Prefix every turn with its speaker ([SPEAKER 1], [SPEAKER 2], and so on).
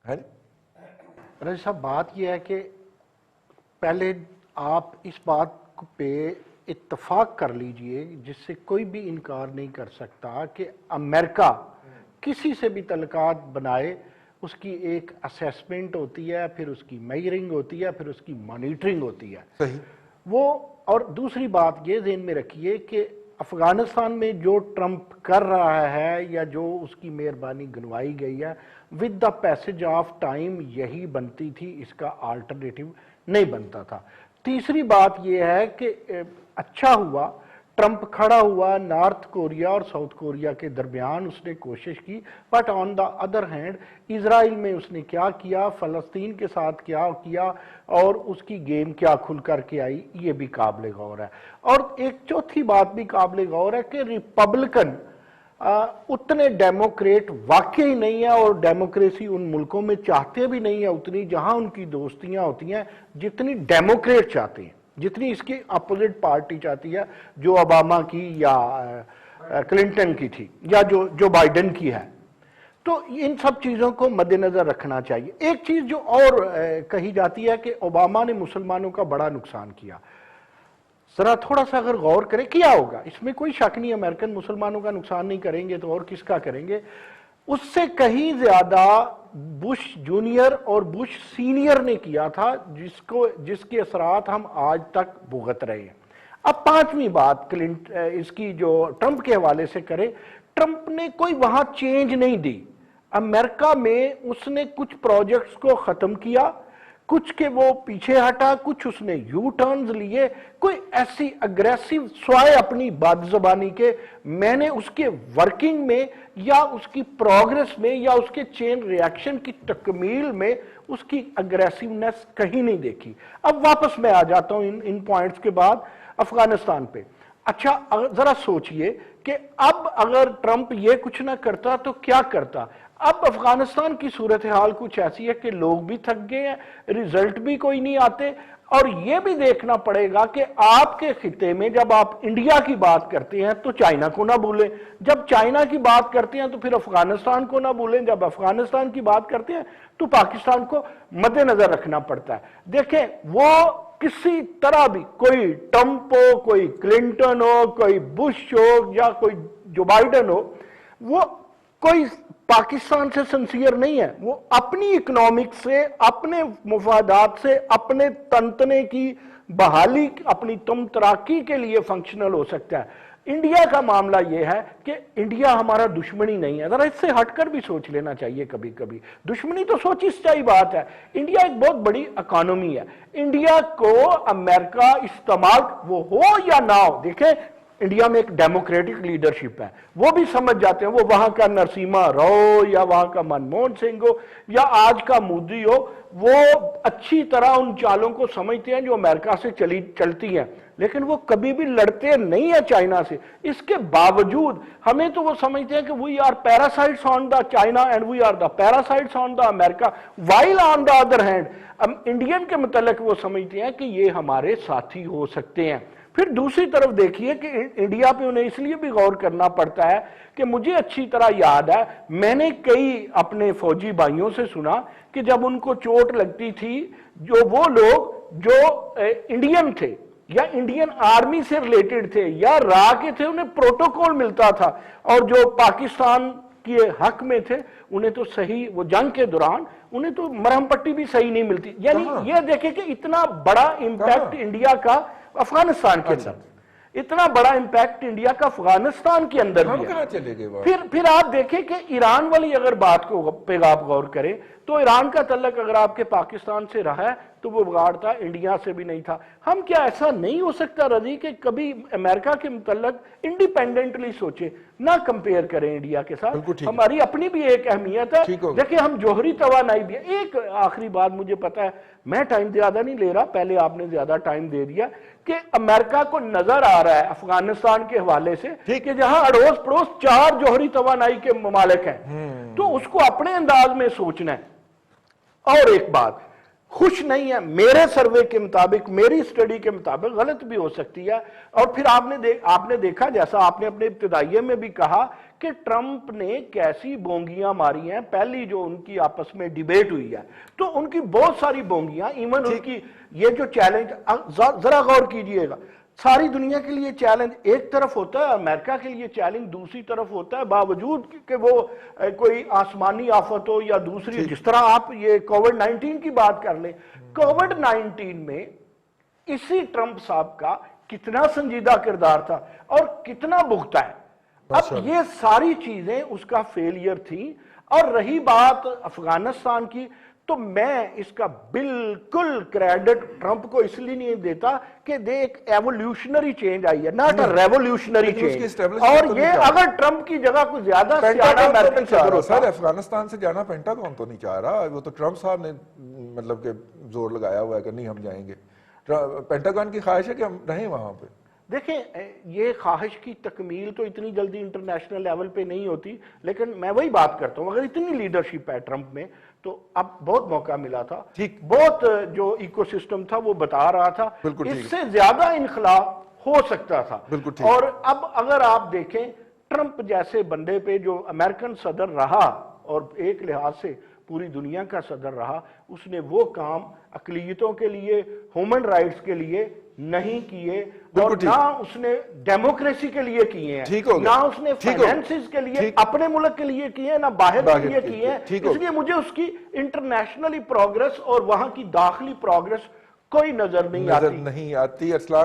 [SPEAKER 1] رضی صاحب بات یہ ہے کہ پہلے آپ اس بات پہ اتفاق کر لیجئے جس سے کوئی بھی انکار نہیں کر سکتا کہ امریکہ کسی سے بھی تعلقات بنائے اس کی ایک اسیسمنٹ ہوتی ہے، پھر اس کی میئرنگ ہوتی ہے، پھر اس کی مانیٹرنگ ہوتی ہے
[SPEAKER 2] صحیح
[SPEAKER 1] وہ. اور دوسری بات یہ ذہن میں رکھیے کہ افغانستان میں جو ٹرمپ کر رہا ہے یا جو اس کی مہربانی گنوائی گئی ہے with the passage of time یہی بنتی تھی، اس کا آلٹرنیٹو نہیں بنتا تھا. تیسری بات یہ ہے کہ اچھا ہوا ٹرمپ کھڑا ہوا نارتھ کوریا اور ساؤتھ کوریا کے درمیان، اس نے کوشش کی، but on the other hand Israel میں اس نے کیا کیا، فلسطین کے ساتھ کیا کیا، اور اس کی گیم کیا کھل کر کے آئی، یہ بھی قابل غور ہے. اور ایک چوتھی بات بھی قابل غور ہے کہ ریپبلکن اتنے ڈیموکریٹ واقعی نہیں ہے، اور ڈیموکریسی ان ملکوں میں چاہتے بھی نہیں ہے اتنی جہاں ان کی دوستیاں ہوتی ہیں جتنی ڈیموکریٹ چاہتے ہیں، جتنی اس کی اپوزٹ پارٹی چاہتی ہے، جو اوباما کی یا کلنٹن کی تھی یا جو بائیڈن کی ہے. تو ان سب چیزوں کو مد نظر رکھنا چاہیے. ایک چیز جو اور کہی جاتی ہے کہ اوباما نے مسلمانوں کا بڑا نقصان کیا. ذرا تھوڑا سا اگر غور کریں کیا ہوگا، اس میں کوئی شک نہیں، امریکن مسلمانوں کا نقصان نہیں کریں گے تو اور کس کا کریں گے. اس سے کہیں زیادہ بش جونیئر اور بش سینئر نے کیا تھا، جس کے اثرات ہم آج تک بھگت رہے ہیں. اب پانچویں بات اس کی جو ٹرمپ کے حوالے سے کرے، ٹرمپ نے کوئی وہاں چینج نہیں دی. امریکہ میں اس نے کچھ پروجیکٹس کو ختم کیا، کچھ کے وہ پیچھے ہٹا، کچھ اس نے یو ٹرنز لیے. کوئی ایسی اگریسو سوائے اپنی بد زبانی کے میں نے اس کے ورکنگ میں یا اس کی پروگرس میں یا اس کے چین ریاکشن کی تکمیل میں اس کی اگریسونیس کہیں نہیں دیکھی. اب واپس میں آ جاتا ہوں ان پوائنٹس کے بعد افغانستان پہ. اچھا ذرا سوچئے کہ اب اگر ٹرمپ یہ کچھ نہ کرتا تو کیا کرتا. اب افغانستان کی صورتحال کچھ ایسی ہے کہ لوگ بھی تھک گئے ہیں، ریزلٹ بھی کوئی نہیں آتے، اور یہ بھی دیکھنا پڑے گا کہ آپ کے خطے میں جب آپ انڈیا کی بات کرتے ہیں تو چائنا کو نہ بھولیں، جب چائنا کی بات کرتے ہیں تو پھر افغانستان کو نہ بھولیں، جب افغانستان کی بات کرتے ہیں تو پاکستان کو مد نظر رکھنا پڑتا ہے. دیکھیں وہ کسی طرح بھی کوئی ٹرمپ ہو، کوئی کلنٹن ہو، کوئی بش ہو یا کوئی جو بائیڈن ہو، وہ کوئی پاکستان سے سنسیئر نہیں ہے. وہ اپنی اکنامک سے، اپنے مفادات سے، اپنے تنتنے کی بحالی، اپنی ترقی کے لیے فنکشنل ہو سکتا ہے. انڈیا کا معاملہ یہ ہے کہ انڈیا ہمارا دشمنی نہیں ہے. ذرا اس سے ہٹ کر بھی سوچ لینا چاہیے کبھی کبھی. دشمنی تو سوچی سچائی بات ہے. انڈیا ایک بہت بڑی اکانومی ہے. انڈیا کو امریکہ استعمال وہ ہو یا نہ ہو، دیکھیں انڈیا میں ایک ڈیموکریٹک لیڈرشپ ہے، وہ بھی سمجھ جاتے ہیں، وہ وہاں کا نرسیما راؤ یا وہاں کا منموہن سنگھ ہو یا آج کا مودی ہو، وہ اچھی طرح ان چالوں کو سمجھتے ہیں جو امریکہ سے چلتی ہیں. لیکن وہ کبھی بھی لڑتے نہیں ہیں چائنا سے. اس کے باوجود ہمیں تو وہ سمجھتے ہیں کہ we are parasites on the China and we are the parasites on the America, while on the other hand Indian کے متعلق وہ سمجھتے ہیں کہ یہ ہمارے ساتھی ہو سکتے ہیں. پھر دوسری طرف دیکھیے کہ انڈیا پہ انہیں اس لیے بھی غور کرنا پڑتا ہے کہ مجھے اچھی طرح یاد ہے، میں نے کئی اپنے فوجی بھائیوں سے سنا کہ جب ان کو چوٹ لگتی تھی، جو وہ لوگ جو انڈین تھے یا انڈین آرمی سے ریلیٹڈ تھے یا را کے تھے، انہیں پروٹوکول ملتا تھا، اور جو پاکستان کے حق میں تھے انہیں تو صحیح، وہ جنگ کے دوران انہیں تو مرہم پٹی بھی صحیح نہیں ملتی. یعنی یہ دیکھیں کہ اتنا بڑا امپیکٹ انڈیا کا افغانستان کے اندر، اتنا بڑا امپیکٹ انڈیا کا افغانستان کے اندر بھی ہے. پھر آپ دیکھیں کہ ایران والی اگر بات کو پہ آپ غور کریں تو ایران کا تعلق اگر آپ کے پاکستان سے رہا ہے تو وہ بگاڑتا انڈیا سے بھی نہیں تھا. ہم کیا ایسا نہیں ہو سکتا رضی کہ کبھی امریکہ کے متعلق انڈیپینڈنٹلی سوچیں، نہ کمپیئر کریں انڈیا کے ساتھ؟ ہماری اپنی بھی ایک اہمیت ہے. دیکھیں ہم جوہری توانائی بھی. ایک آخری بات مجھے پتا ہے، میں ٹائم زیادہ نہیں لے رہا، پہلے آپ نے زیادہ ٹائم دے دیا، کہ امریکہ کو نظر آ رہا ہے افغانستان کے حوالے سے کہ جہاں اڑوس پڑوس 4 جوہری توانائی کے ممالک ہیں، تو اس کو اپنے انداز میں سوچنا ہے. اور ایک بات خوش نہیں ہے میرے سروے کے مطابق، میری سٹڈی کے مطابق، غلط بھی ہو سکتی ہے. اور پھر آپ نے دیکھا جیسا آپ نے اپنے ابتدائیے میں بھی کہا کہ ٹرمپ نے کیسی بونگیاں ماری ہیں. پہلی جو ان کی آپس میں ڈیبیٹ ہوئی ہے تو ان کی بہت ساری بونگیاں، ایون ان کی یہ جو چیلنج، ذرا غور کیجئے گا، ساری دنیا کے لیے چیلنج ایک طرف ہوتا ہے، امریکہ کے لیے چیلنج دوسری طرف ہوتا ہے، باوجود کہ وہ کوئی آسمانی آفت ہو یا دوسری. جس طرح آپ یہ کووڈ 19 کی بات کر لیں، کووڈ 19 میں اسی ٹرمپ صاحب کا کتنا سنجیدہ کردار تھا اور کتنا بھگتا ہے. اب یہ ساری چیزیں اس کا فیلئر تھی. اور رہی بات افغانستان کی، تو میں اس کا بالکل کریڈٹ ٹرمپ کو اس لیے نہیں دیتا کہ ایک ایولیوشنری چینج آئی ہے، ناٹ اے ریولیوشنری چینج. اور یہ اگر ٹرمپ کی جگہ کو زیادہ سیاہ امریکن صدر ہوتا،
[SPEAKER 2] افغانستان سے جانا پینٹاگون تو نہیں چاہ رہا، وہ تو ٹرمپ صاحب نے مطلب کہ زور لگایا ہوا ہے کہ نہیں ہم جائیں گے. پینٹاگون کی خواہش ہے کہ ہم رہیں وہاں پہ.
[SPEAKER 1] دیکھیں یہ خواہش کی تکمیل تو اتنی جلدی انٹرنیشنل لیول پہ نہیں ہوتی، لیکن میں وہی بات کرتا ہوں، اگر اتنی لیڈرشپ ہے ٹرمپ میں تو اب بہت موقع ملا تھا. بہت جو ایکو سسٹم تھا وہ بتا رہا تھا، اس سے زیادہ انخلا ہو سکتا تھا. اور اب اگر آپ دیکھیں ٹرمپ جیسے بندے پہ جو امریکن صدر رہا اور ایک لحاظ سے پوری دنیا کا صدر رہا، اس نے وہ کام اقلیتوں کے لیے، ہیومن رائٹس کے لیے نہیں کیے، اور نہ اس نے ڈیموکریسی کے لیے کیے ہیں، نہ اس نے فائنینسز کے لیے اپنے ملک کے لیے کیے ہیں، نہ باہر کے لیے کیے ہیں. اس لیے مجھے اس کی انٹرنیشنلی پروگرس اور وہاں کی داخلی پروگرس کوئی نظر نہیں آتی.